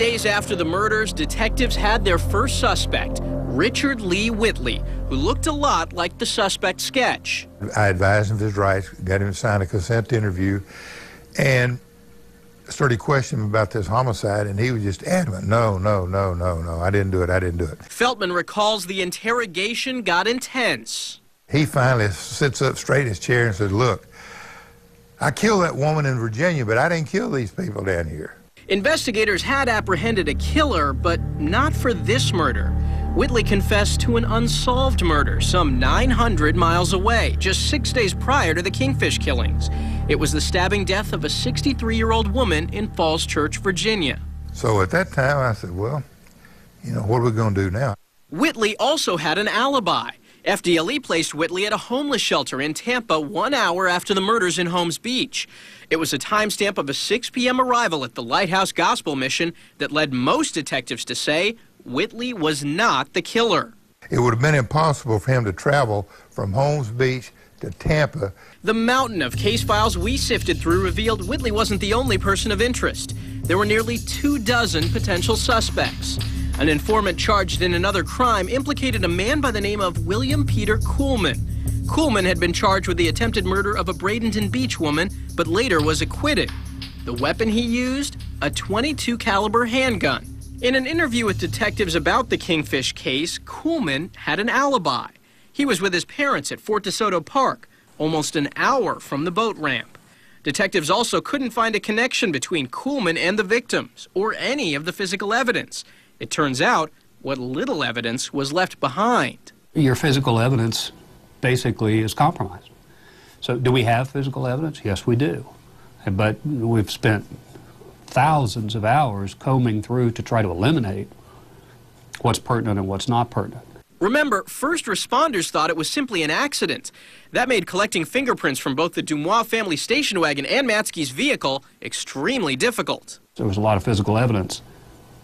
days after the murders, detectives had their first suspect, Richard Lee Whitley, who looked a lot like the suspect sketch. I advised him of his rights, got him to sign a consent interview, and started questioning him about this homicide, and he was just adamant, no, I didn't do it. Feltman recalls the interrogation got intense. He finally sits up straight in his chair and says, look, I killed that woman in Virginia, but I didn't kill these people down here. Investigators had apprehended a killer, but not for this murder. Whitley confessed to an unsolved murder some 900 miles away, just 6 days prior to the Kingfish killings. It was the stabbing death of a 63-year-old woman in Falls Church, Virginia. So at that time, I said, well, you know, what are we going to do now? Whitley also had an alibi. FDLE placed Whitley at a homeless shelter in Tampa 1 hour after the murders in Holmes Beach. It was a timestamp of a 6 p.m. arrival at the Lighthouse Gospel Mission that led most detectives to say Whitley was not the killer. It would have been impossible for him to travel from Holmes Beach to Tampa. The mountain of case files we sifted through revealed Whitley wasn't the only person of interest. There were nearly 24 potential suspects. An informant charged in another crime implicated a man by the name of William Peter Kuhlman. Kuhlman had been charged with the attempted murder of a Bradenton Beach woman, but later was acquitted. The weapon he used? A .22 caliber handgun. In an interview with detectives about the Kingfish case, Kuhlman had an alibi. He was with his parents at Fort DeSoto Park, almost an hour from the boat ramp. Detectives also couldn't find a connection between Kuhlman and the victims, or any of the physical evidence. It turns out what little evidence was left behind. Your physical evidence basically is compromised. So do we have physical evidence? Yes, we do. But we've spent thousands of hours combing through to try to eliminate what's pertinent and what's not pertinent. Remember, first responders thought it was simply an accident. That made collecting fingerprints from both the Dumois family station wagon and Matsky's vehicle extremely difficult. There was a lot of physical evidence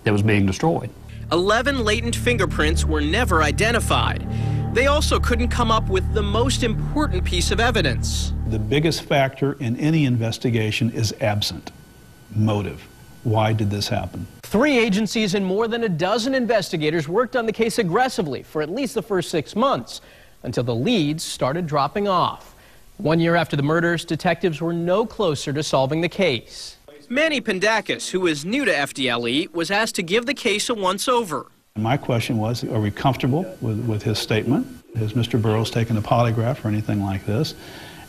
that was being destroyed. 11 latent fingerprints were never identified. They also couldn't come up with the most important piece of evidence. The biggest factor in any investigation is absent. Motive. Why did this happen? 3 agencies and more than a dozen investigators worked on the case aggressively for at least the first 6 months, until the leads started dropping off. 1 year after the murders, detectives were no closer to solving the case. Manny Pendakis, who is new to FDLE, was asked to give the case a once-over. My question was, are we comfortable with his statement? Has Mr. Burroughs taken a polygraph or anything like this?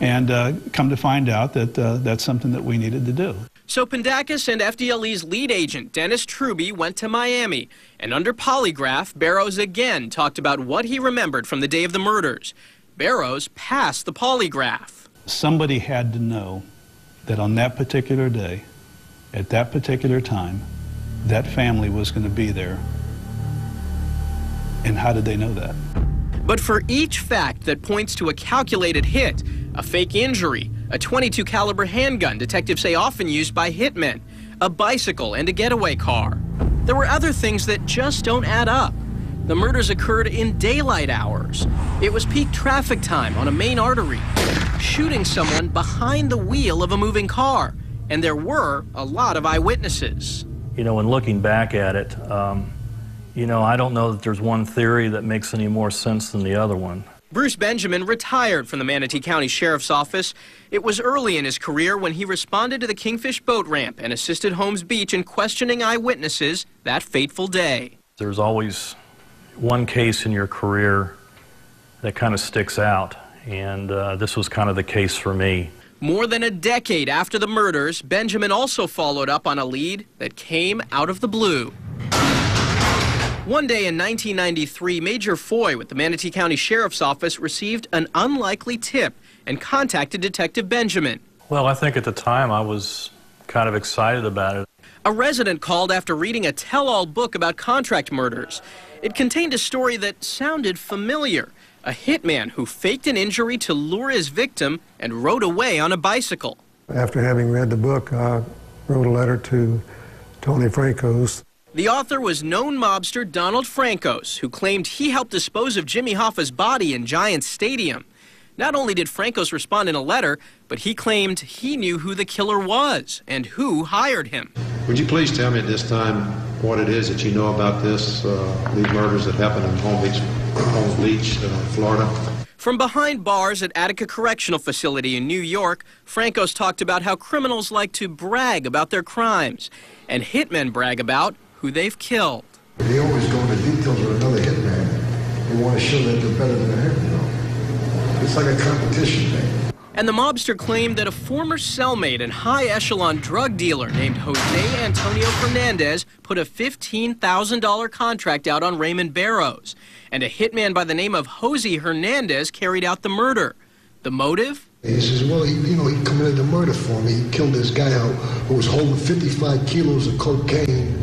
And come to find out that that's something that we needed to do. So Pendakis and FDLE's lead agent, Dennis Truby, went to Miami. And under polygraph, Burroughs again talked about what he remembered from the day of the murders. Burroughs passed the polygraph. Somebody had to know that on that particular day, at that particular time, that family was going to be there. And how did they know that? But for each fact that points to a calculated hit, a fake injury, a .22 caliber handgun detectives say often used by hitmen, a bicycle, and a getaway car, there were other things that just don't add up. The murders occurred in daylight hours. It was peak traffic time on a main artery, shooting someone behind the wheel of a moving car. And there were a lot of eyewitnesses. You know, when looking back at it, you know, I don't know that there's one theory that makes any more sense than the other one. Bruce Benjamin retired from the Manatee County Sheriff's Office. It was early in his career when he responded to the Kingfish boat ramp and assisted Holmes Beach in questioning eyewitnesses that fateful day. There's always one case in your career that kind of sticks out, and this was kind of the case for me. More than a decade after the murders, Benjamin also followed up on a lead that came out of the blue. One day in 1993, Major Foy with the Manatee County Sheriff's Office received an unlikely tip and contacted Detective Benjamin. Well, I think at the time I was kind of excited about it. A resident called after reading a tell-all book about contract murders. It contained a story that sounded familiar. A hitman who faked an injury to lure his victim and rode away on a bicycle. After having read the book, I wrote a letter to Tony Francos. The author was known mobster Donald Francos, who claimed he helped dispose of Jimmy Hoffa's body in Giants Stadium. Not only did Francos respond in a letter, but he claimed he knew who the killer was and who hired him. Would you please tell me at this time what it is that you know about these murders that happened in Holmes Beach, Florida. From behind bars at Attica Correctional Facility in New York, Francos talked about how criminals like to brag about their crimes, and hitmen brag about who they've killed. They always go into details with another hitman. They want to show that they're better than him, you know. It's like a competition thing. And the mobster claimed that a former cellmate and high-echelon drug dealer named Jose Antonio Fernandez put a $15,000 contract out on Raymond Barrows, and a hitman by the name of Jose Hernandez carried out the murder. The motive? He says, well, he committed the murder for me. He killed this guy who was holding 55 kilos of cocaine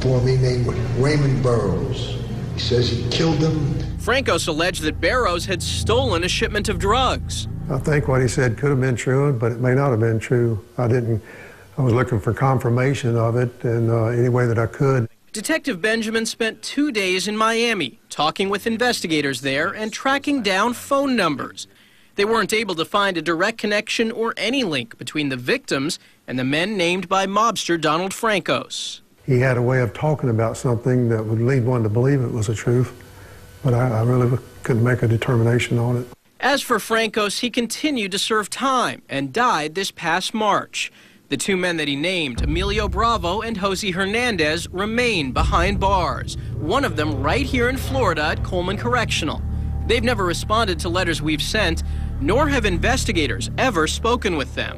for me named Raymond Barrows. He says he killed him. Francos alleged that Barrows had stolen a shipment of drugs. I think what he said could have been true, but it may not have been true. I was looking for confirmation of it in any way that I could. Detective Benjamin spent 2 days in Miami, talking with investigators there and tracking down phone numbers. They weren't able to find a direct connection or any link between the victims and the men named by mobster Donald Francos. He had a way of talking about something that would lead one to believe it was the truth, but I really couldn't make a determination on it. As for Francos, he continued to serve time and died this past March. The two men that he named, Emilio Bravo and Jose Hernandez, remain behind bars, one of them right here in Florida at Coleman Correctional. They've never responded to letters we've sent, nor have investigators ever spoken with them.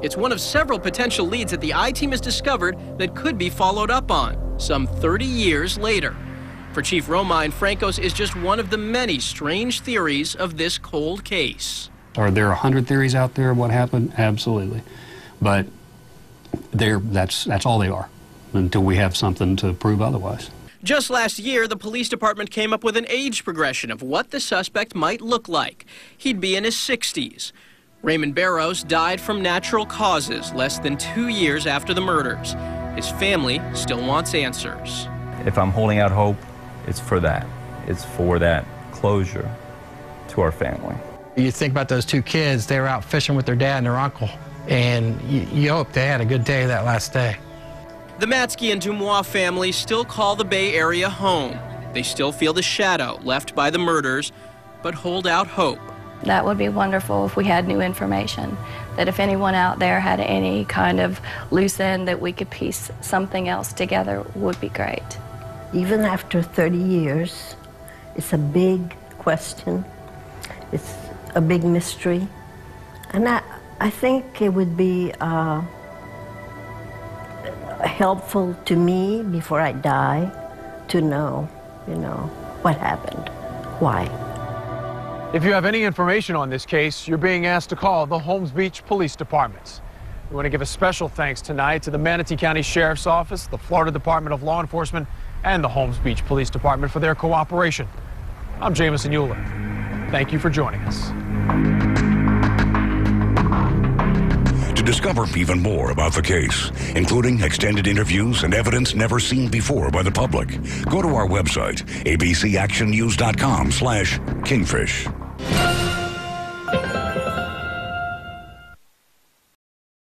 It's one of several potential leads that the I-Team has discovered that could be followed up on, some 30 years later. For Chief Romine, Francos is just one of the many strange theories of this cold case. Are there 100 theories out there of what happened? Absolutely. But that's all they are until we have something to prove otherwise. Just last year, the police department came up with an age progression of what the suspect might look like. He'd be in his 60s. Raymond Barrows died from natural causes less than 2 years after the murders. His family still wants answers. If I'm holding out hope, it's for that. It's for that closure to our family. You think about those two kids, they were out fishing with their dad and their uncle, and you hope they had a good day that last day. The Matsky and Dumois family still call the Bay Area home. They still feel the shadow left by the murders, but hold out hope. That would be wonderful if we had new information, that if anyone out there had any kind of loose end that we could piece something else together would be great. Even after 30 years, it's a big question. It's a big mystery. And I think it would be helpful to me before I die to know, what happened, why. If you have any information on this case, you're being asked to call the Holmes Beach Police Department. We want to give a special thanks tonight to the Manatee County Sheriff's Office, the Florida Department of Law Enforcement, and the Holmes Beach Police Department for their cooperation. I'm Jamison Euler. Thank you for joining us. To discover even more about the case, including extended interviews and evidence never seen before by the public, go to our website, abcactionnews.com/Kingfish.